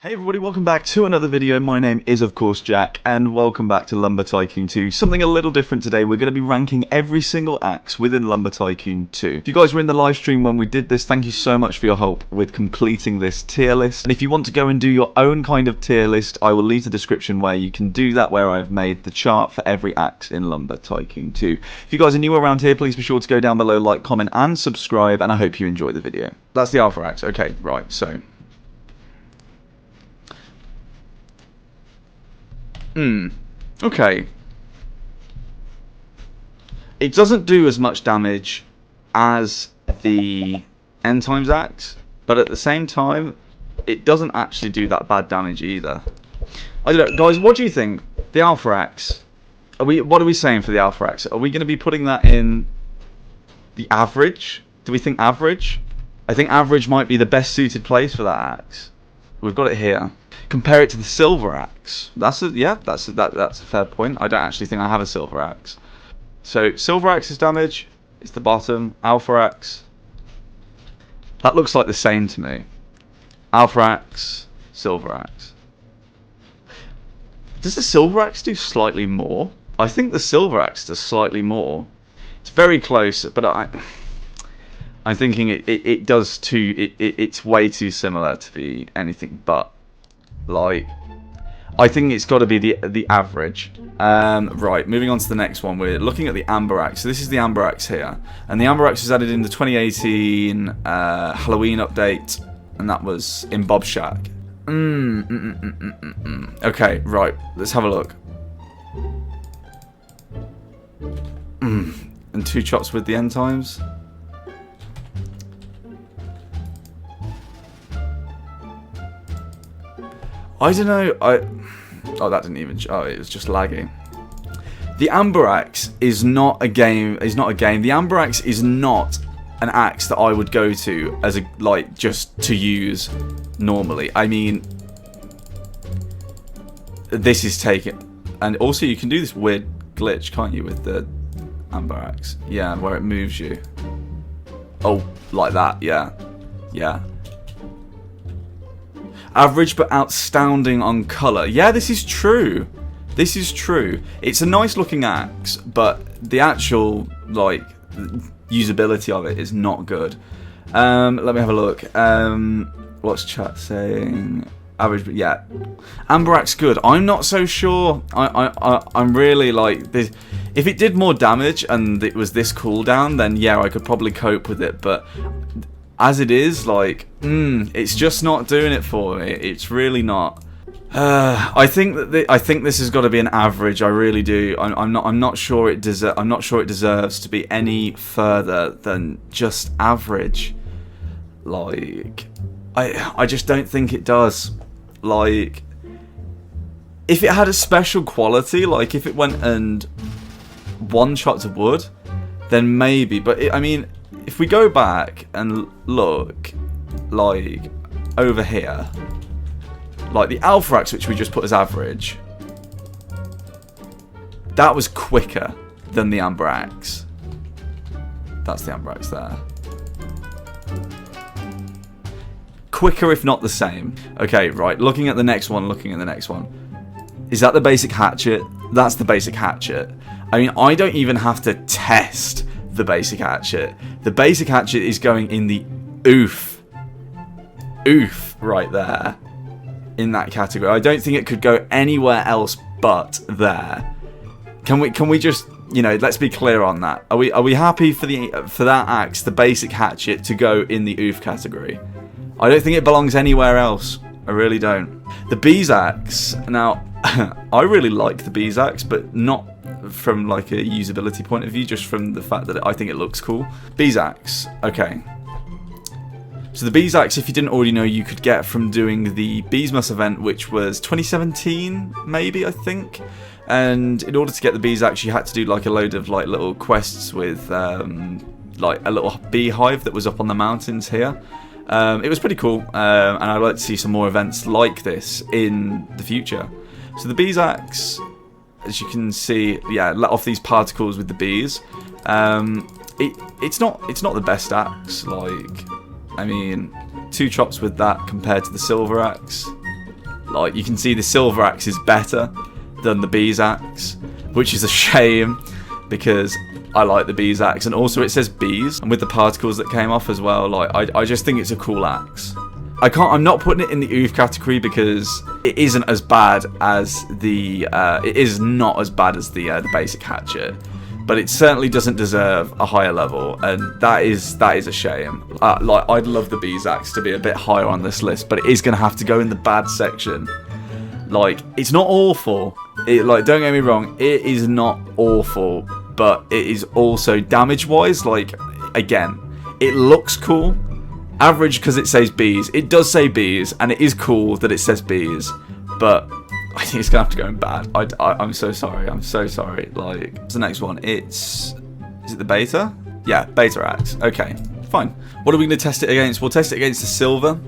Hey everybody, welcome back to another video. My name is of course Jack, and welcome back to Lumber Tycoon 2. Something a little different today. We're going to be ranking every single axe within Lumber Tycoon 2. If you guys were in the live stream when we did this, thank you so much for your help with completing this tier list. And if you want to go and do your own kind of tier list, I will leave the description where you can do that, where I've made the chart for every axe in Lumber Tycoon 2. If you guys are new around here, please be sure to go down below, like, comment and subscribe, and I hope you enjoy the video. That's the alpha axe. Okay, right, so okay. It doesn't do as much damage as the end times axe, but at the same time, it doesn't actually do that bad damage either. I don't know, guys, what do you think? The alpha axe. What are we saying for the alpha axe? Are we going to be putting that in the average? Do we think average? I think average might be the best suited place for that axe. We've got it here. Compare it to the silver axe. That's a fair point. I don't actually think I have a silver axe. So silver axe's damage is the bottom. Alpha axe. That looks like the same to me. Alpha axe, silver axe. Does the silver axe do slightly more? I think the silver axe does slightly more. It's very close, but I'm thinking it does too. It's way too similar to be anything but. Like, I think it's got to be the average. Right, moving on to the next one. We're looking at the amber axe. So this is the amber axe here, and the amber axe was added in the 2018 Halloween update, and that was in Bob Shack. Okay, right, let's have a look. And 2 chops with the end times. I don't know. Oh, that didn't even. Oh, it was just lagging. The amber axe is not a game. The amber axe is not an axe that I would go to as a just to use normally. I mean, this is taken, and also you can do this weird glitch, can't you, with the amber axe? Yeah, where it moves you. Oh, like that. Yeah, yeah. Average but outstanding on colour. Yeah, this is true. This is true. It's a nice looking axe, but the actual usability of it is not good. Let me have a look. What's chat saying? Average, but yeah. Amber axe good. I'm not so sure. I'm really like this. If it did more damage and it was this cooldown, then yeah, I could probably cope with it. But as it is, it's just not doing it for me. It's really not. I think this has got to be an average. I really do. I'm not sure it deserves to be any further than just average. I just don't think it does. If it had a special quality, like if it went and one-shot to wood, then maybe. But I mean, if we go back and look, over here, the alpha axe, which we just put as average, that was quicker than the amber axe. That's the amber axe there. Quicker, if not the same. Okay, right, looking at the next one. Is that the basic hatchet? That's the basic hatchet. I mean, I don't even have to test the basic hatchet. The basic hatchet is going in the oof right there, in that category. I don't think it could go anywhere else but there. Can we just, let's be clear on that. Are we happy for that axe, the basic hatchet, to go in the oof category? I don't think it belongs anywhere else. I really don't. The bees axe. Now, I really like the bees axe, but not from a usability point of view, just from the fact that I think it looks cool. Bees axe. Okay. So the bees axe, if you didn't already know, you could get from doing the Beesmas event, which was 2017, maybe, I think. And in order to get the bees axe, you had to do a load of little quests with a little beehive that was up on the mountains here. It was pretty cool, and I'd like to see some more events like this in the future. So the bees axe, as you can see, yeah, let off these particles with the bees. It's not the best axe. I mean, 2 chops with that compared to the silver axe. Like, you can see the silver axe is better than the bees axe, which is a shame because I like the bees axe, and also it says bees, and with the particles that came off as well, like, I just think it's a cool axe. I'm not putting it in the oof category because it isn't as bad as the, it is not as bad as the basic hatchet, but it certainly doesn't deserve a higher level, and that is a shame. Like, I'd love the bees axe to be a bit higher on this list, but it is going to have to go in the bad section. Like, it's not awful. Like, don't get me wrong, it is not awful, but it is also damage-wise, like, again, it looks cool. Average because it says bees. It does say bees, and it is cool that it says bees, but I think it's going to have to go in bad. I'm so sorry. I'm so sorry. Like, what's the next one? Is it the beta? Yeah, beta axe. Okay, fine. What are we going to test it against? We'll test it against the silver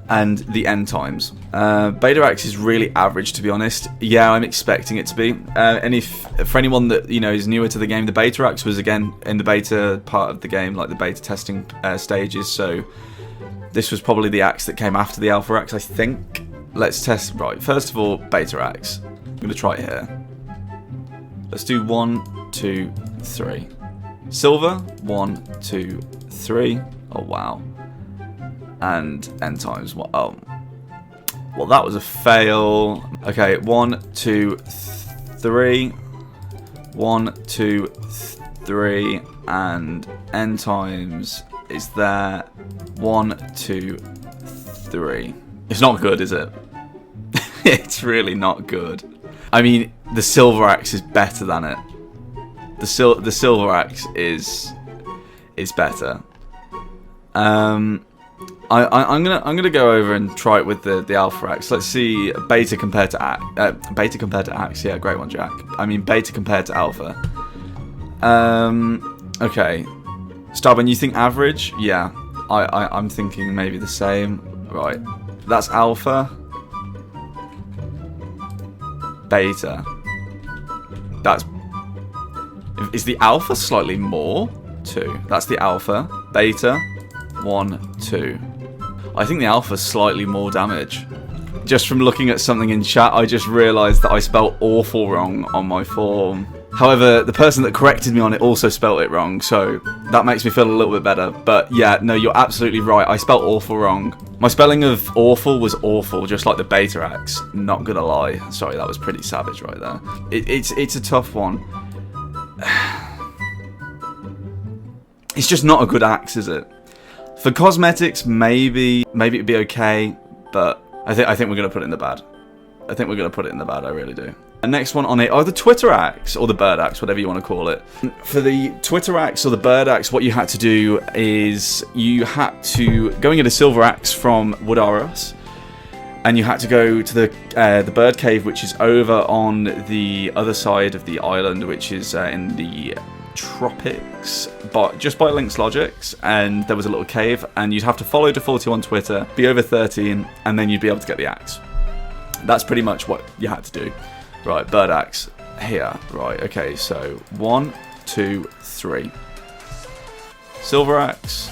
and the end times. Beta axe is really average, to be honest. Yeah, I'm expecting it to be. And if for anyone that, you know, is newer to the game, the beta axe was again in the beta part of the game, like the beta testing stages. So this was probably the axe that came after the alpha axe, I think. Let's test. Right, first of all, beta axe. I'm going to try it here. Let's do 1, 2, 3. Silver, 1, 2, 3. Oh, wow. And end times. Oh, well, that was a fail. Okay, 1, 2, 3. 1, 2, 3. And end times is there. 1, 2, 3. It's not good, is it? It's really not good. I mean, the silver axe is better than it. The silver axe is better. I'm gonna go over and try it with the alpha axe. Let's see beta compared to axe. Yeah, great one, Jack. I mean beta compared to alpha. Okay. Starburn, you think average? Yeah. I'm thinking maybe the same. Right. That's alpha. Beta. Is the alpha slightly more? 2. That's the alpha. Beta. 1, 2. I think the alpha's slightly more damage. Just from looking at something in chat, I just realised that I spelled awful wrong on my form. However, the person that corrected me on it also spelt it wrong, so that makes me feel a little bit better. But yeah, no, you're absolutely right. I spelt awful wrong. My spelling of awful was awful, just like the beta axe. Not gonna lie. Sorry, that was pretty savage right there. It's a tough one. It's just not a good axe, is it? For cosmetics, maybe it'd be okay, but I think we're gonna put it in the bad. I think we're gonna put it in the bad. I really do. The next one on it, the Twitter axe, or the bird axe, whatever you want to call it. For the Twitter axe or the bird axe, what you had to do is you had to go and get a silver axe from Wood R Us, and you had to go to the bird cave, which is over on the other side of the island, which is in the tropics, but just by Link's Logics, and there was a little cave, and you'd have to follow Defaulty on Twitter, be over 13, and then you'd be able to get the axe. That's pretty much what you had to do. Right, bird axe here. Right, okay, so 1, 2, 3. Silver axe.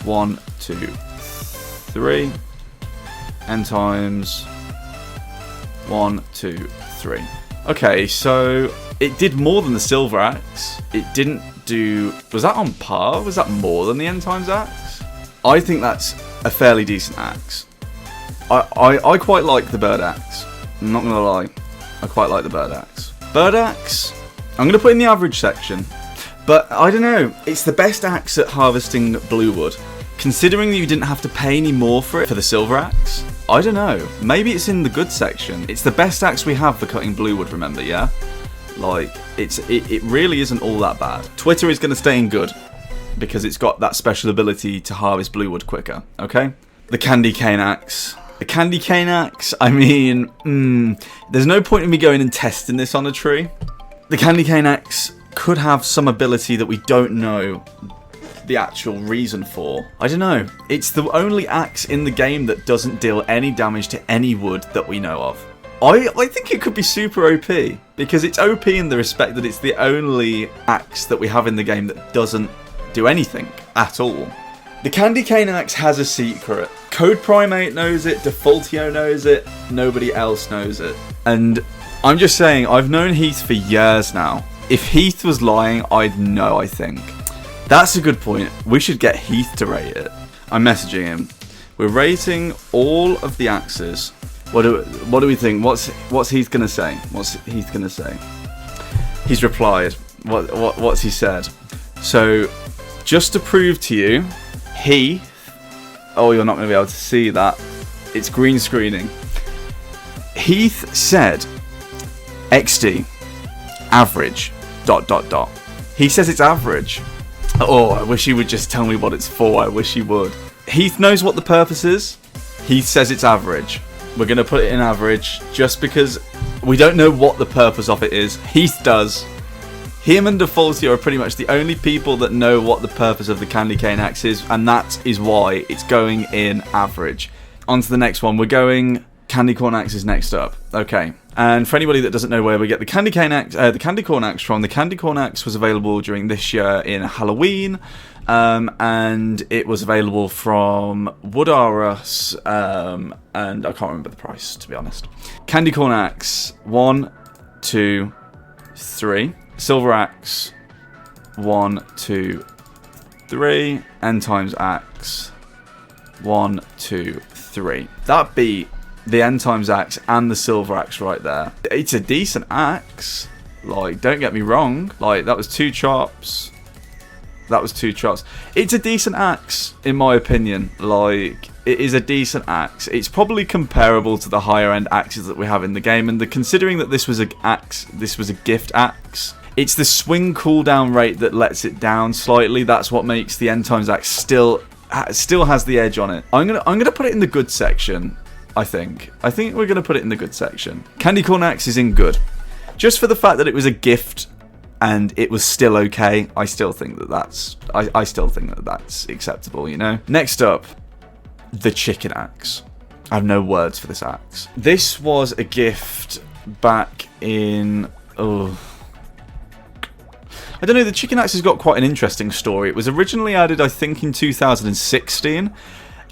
1, 2, 3. End times. 1, 2, 3. Okay, so it did more than the silver axe. It didn't do... Was that on par? Was that more than the end times axe? I think that's a fairly decent axe. I quite like the bird axe. I'm not gonna lie. I quite like the bird axe. Bird axe, I'm gonna put in the average section. But I don't know. It's the best axe at harvesting blue wood. Considering that you didn't have to pay any more for it for the silver axe, I don't know. Maybe it's in the good section. It's the best axe we have for cutting blue wood, remember, yeah? Like, it really isn't all that bad. Twitter is gonna stay in good because it's got that special ability to harvest blue wood quicker, okay? The candy cane axe. The candy cane axe, I mean, there's no point in me going and testing this on a tree. The candy cane axe could have some ability that we don't know the actual reason for. I don't know. It's the only axe in the game that doesn't deal any damage to any wood that we know of. I think it could be super OP, because it's OP in the respect that it's the only axe that we have in the game that doesn't do anything at all. The candy cane axe has a secret. Code Primate knows it, Defaultio knows it, nobody else knows it. And I'm just saying, I've known Heath for years now. If Heath was lying, I'd know, I think. That's a good point. We should get Heath to rate it. I'm messaging him. We're rating all of the axes. What do we think? What's Heath gonna say? What's Heath gonna say? He's replied. What's he said? So, just to prove to you, Heath. Oh, you're not gonna be able to see that. It's green screening. Heath said, XD, average, ... He says it's average. Oh, I wish he would just tell me what it's for. I wish he would. Heath knows what the purpose is. Heath says it's average. We're going to put it in average just because we don't know what the purpose of it is. Heath does. Him and Defaultio are pretty much the only people that know what the purpose of the candy cane axe is, and that is why it's going in average. On to the next one. We're going candy corn axes next up. Okay. And for anybody that doesn't know where we get the candy corn axe from, the candy corn axe was available during this year in Halloween, and it was available from Wood R Us, and I can't remember the price, to be honest. Candy corn axe 1, 2, 3. Silver axe 1, 2, 3. End times axe 1, 2, 3. That beat the end times axe and the silver axe right there. It's a decent axe. Like, don't get me wrong. Like, that was 2 chops. That was 2 chops. It's a decent axe, in my opinion. Like, it is a decent axe. It's probably comparable to the higher end axes that we have in the game. And considering that this was a gift axe, it's the swing cooldown rate that lets it down slightly. That's what makes the end times axe still has the edge on it. I'm gonna put it in the good section. I think we're going to put it in the good section. Candy corn axe is in good. Just for the fact that it was a gift and it was still okay, I still think that that's acceptable, you know? Next up, the chicken axe. I have no words for this axe. This was a gift back in... Oh... I don't know, the chicken axe has got quite an interesting story. It was originally added, I think, in 2016.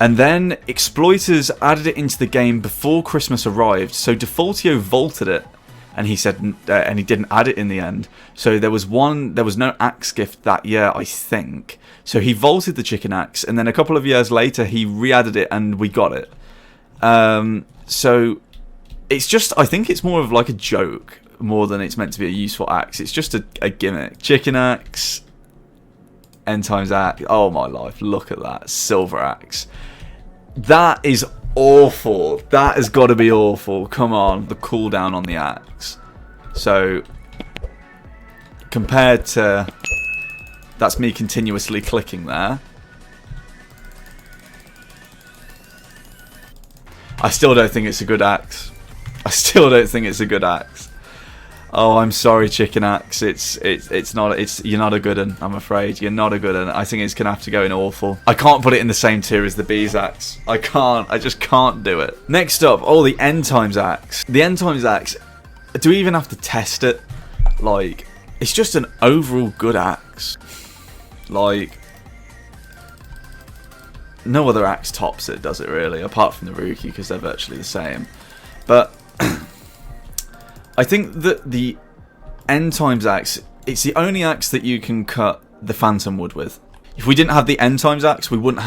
And then exploiters added it into the game before Christmas arrived, so Defaultio vaulted it, and he said, and he didn't add it in the end. So there was no axe gift that year, I think. So he vaulted the chicken axe, and then a couple of years later he re-added it, and we got it. So it's just, I think it's more of like a joke more than it's meant to be a useful axe. It's just a gimmick. Chicken axe, end times axe. Oh my life! Look at that silver axe. That is awful. That has got to be awful. Come on, the cooldown on the axe. So, compared to... That's me continuously clicking there. I still don't think it's a good axe. I still don't think it's a good axe. Oh, I'm sorry, chicken axe. You're not a good one, I'm afraid. You're not a good one. I think it's gonna have to go in awful. I can't put it in the same tier as the bees axe. I can't. I just can't do it. Next up, the end times axe. The end times axe. Do we even have to test it? Like, it's just an overall good axe. Like, no other axe tops it, does it really? Apart from the Rookie, because they're virtually the same. But I think that the end times axe, it's the only axe that you can cut the phantom wood with. If we didn't have the end times axe, we wouldn't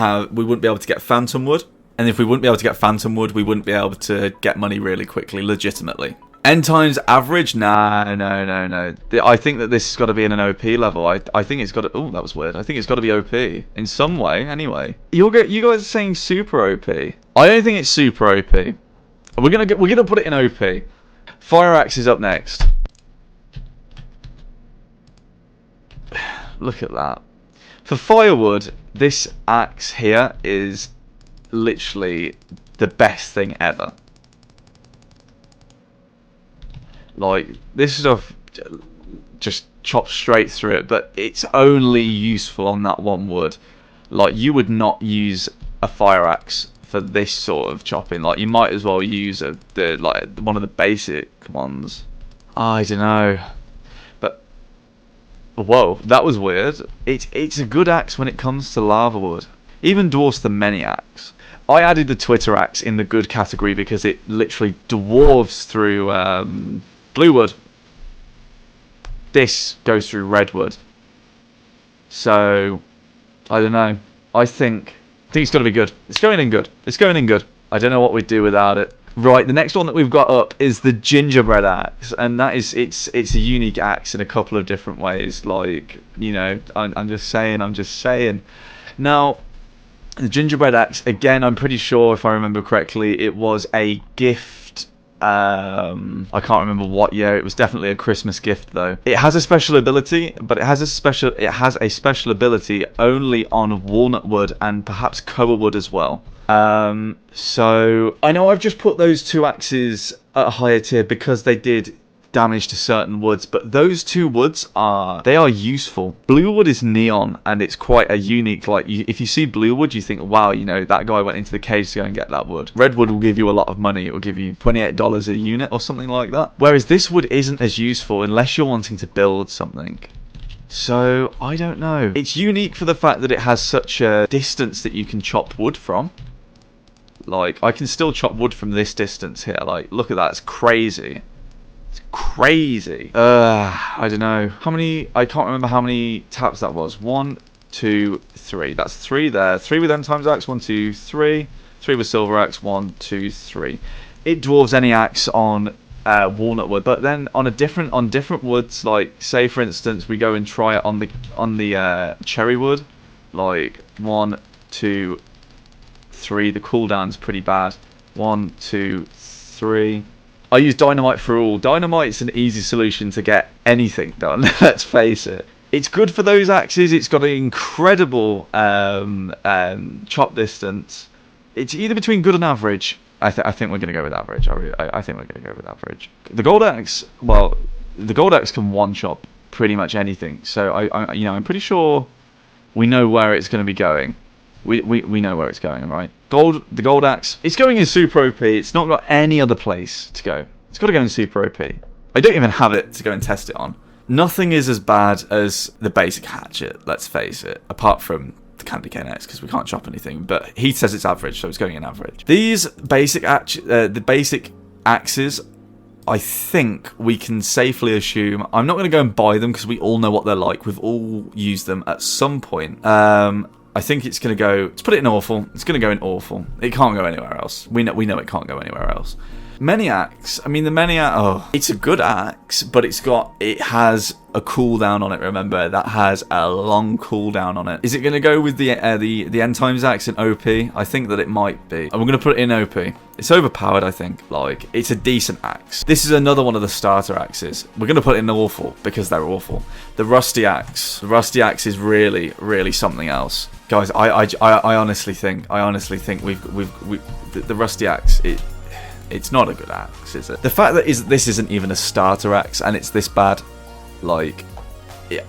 be able to get phantom wood, and if we wouldn't be able to get phantom wood, we wouldn't be able to get money really quickly, legitimately. End times average? Nah, no. I think that this has got to be in an OP level. I think it's got to... Oh, that was weird. I think it's got to be OP in some way. Anyway, you guys are saying super OP. I don't think it's super OP. We're gonna put it in OP. Fire axe is up next. Look at that. For firewood, this axe here is literally the best thing ever. Like, this stuff just chops straight through it, but it's only useful on that one wood. Like, you would not use a fire axe for this sort of chopping. Like, you might as well use one of the basic ones. I don't know, but whoa, that was weird. It's a good axe when it comes to lava wood. even dwarfs the Maniacs. I added the Twitter axe in the good category because it literally dwarves through blue wood. This goes through redwood. So, I don't know. I think it's got to be good. It's going in good. It's going in good. I don't know what we'd do without it. Right, the next one that we've got up is the Gingerbread axe, and that is it's a unique axe in a couple of different ways. Like, you know, I'm just saying. Now, the Gingerbread axe, again, I'm pretty sure, if I remember correctly, it was a gift. I can't remember what year. It was definitely a Christmas gift, though. It has a special ability, but it has a special ability only on walnut wood and perhaps koa wood as well. So I know I've just put those two axes at a higher tier because they did damage to certain woods, but those two woods they are useful. Blue wood is neon, and it's quite a unique, like, if you see blue wood, you think, wow, you know, that guy went into the cage to go and get that wood. Redwood will give you a lot of money. It will give you $28 a unit or something like that, whereas this wood isn't as useful unless you're wanting to build something. So I don't know. It's unique for the fact that it has such a distance that you can chop wood from. Like, I can still chop wood from this distance here. Like, look at that. It's crazy. It's crazy. I don't know. How many... I can't remember how many taps that was. 1, 2, 3. That's 3 there. 3 with end times axe. 1, 2, 3. 3 with silver axe. 1, 2, 3. It dwarves any axe on walnut wood. But then on different woods, like, say, for instance, we go and try it on the cherry wood. Like, 1, 2, 3. The cooldown's pretty bad. 1, 2, 3. I use dynamite for all. Dynamite's an easy solution to get anything done. Let's face it. It's good for those axes. It's got an incredible chop distance. It's either between good and average. I think we're going to go with average. I think we're going to go with average. The gold axe, well, the gold axe can one chop pretty much anything. So I'm pretty sure we know where it's going to be going. We know where it's going, right? The gold axe, it's going in super OP. It's not got any other place to go. It's got to go in super OP. I don't even have it to go and test it on. Nothing is as bad as the basic hatchet, let's face it, apart from the candy cane axe, because we can't chop anything. But he says it's average, so it's going in average. These basic axes, I think we can safely assume. I'm not going to go and buy them because we all know what they're like. We've all used them at some point. I think it's going to go... Let's put it in awful. It's going to go in awful. It can't go anywhere else. We know it can't go anywhere else. Maniacs. I mean, the Maniac... it's a good axe, but it has a cooldown on it, remember? That has a long cooldown on it. Is it going to go with the end times axe in OP? I think that it might be. And we're going to put it in OP. It's overpowered, I think. Like, it's a decent axe. This is another one of the starter axes. We're going to put it in awful because they're awful. The rusty axe. The rusty axe is really, really something else. Guys, I honestly think the rusty axe, it's not a good axe, is it? The fact that this isn't even a starter axe and it's this bad, like,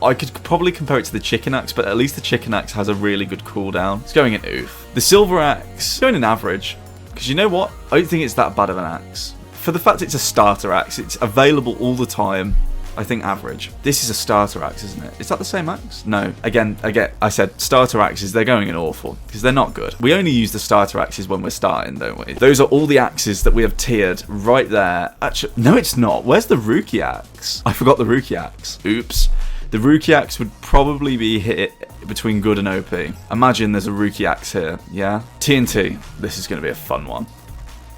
I could probably compare it to the chicken axe, but at least the chicken axe has a really good cooldown. It's going in oof. The silver axe, going in average, because you know what? I don't think it's that bad of an axe. For the fact it's a starter axe, it's available all the time. I think average. This is a starter axe, isn't it? Is that the same axe? No. Again, I said starter axes, they're going in awful because they're not good. We only use the starter axes when we're starting, don't we? Those are all the axes that we have tiered right there. Actually, no, it's not. Where's the rookie axe? I forgot the rookie axe. Oops. The rookie axe would probably be hit between good and OP. Imagine there's a rookie axe here, yeah? TNT. This is going to be a fun one.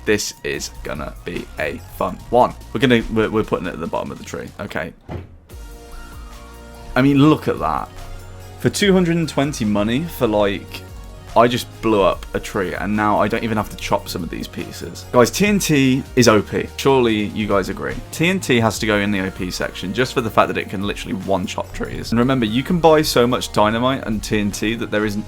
This is gonna be a fun one. We're putting it at the bottom of the tree. Okay. I mean, look at that. For 220 money for, like, I just blew up a tree and now I don't even have to chop some of these pieces. Guys, TNT is OP. Surely you guys agree. TNT has to go in the OP section just for the fact that it can literally one-chop trees. And remember, you can buy so much dynamite and TNT that there is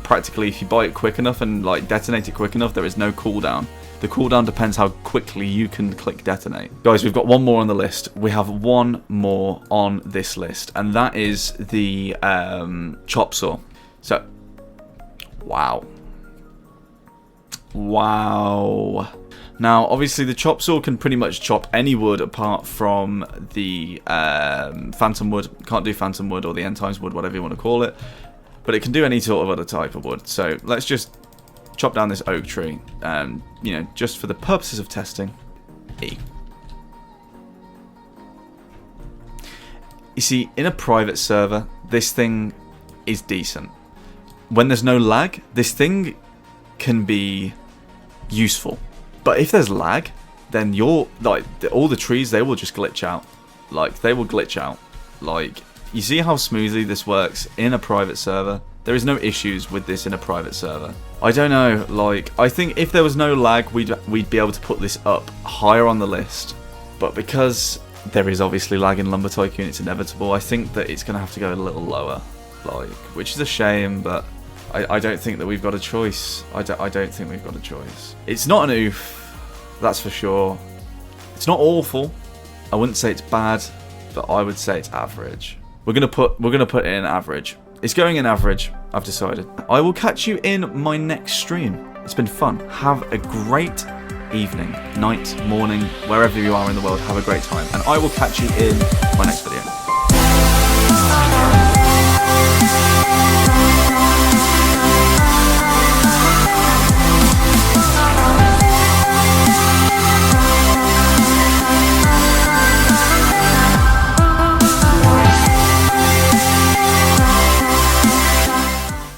practically, if you buy it quick enough and, like, detonate it quick enough, there is no cooldown. The cooldown depends how quickly you can click detonate. Guys, we've got one more on the list. We have one more on this list, and that is the Chopsaw. So, wow. Wow. Now, obviously, the Chopsaw can pretty much chop any wood apart from the Phantom Wood. Can't do Phantom Wood or the End Times Wood, whatever you want to call it. but it can do any sort of other type of wood. So let's just chop down this oak tree, and you know, just for the purposes of testing, E. You see, in a private server, this thing is decent. When there's no lag, this thing can be useful. But if there's lag, then all the trees, they will just glitch out. Like, they will glitch out. Like, you see how smoothly this works in a private server? There is no issues with this in a private server. I don't know, like, I think if there was no lag, we'd be able to put this up higher on the list. But because there is obviously lag in Lumber Tycoon, it's inevitable. I think that it's going to have to go a little lower, like, which is a shame, but I don't think that we've got a choice. I don't think we've got a choice. It's not an oof, that's for sure. It's not awful. I wouldn't say it's bad, but I would say it's average. We're gonna put it in average. It's going in average, I've decided. I will catch you in my next stream. It's been fun. Have a great evening, night, morning, wherever you are in the world, have a great time. And I will catch you in my next video.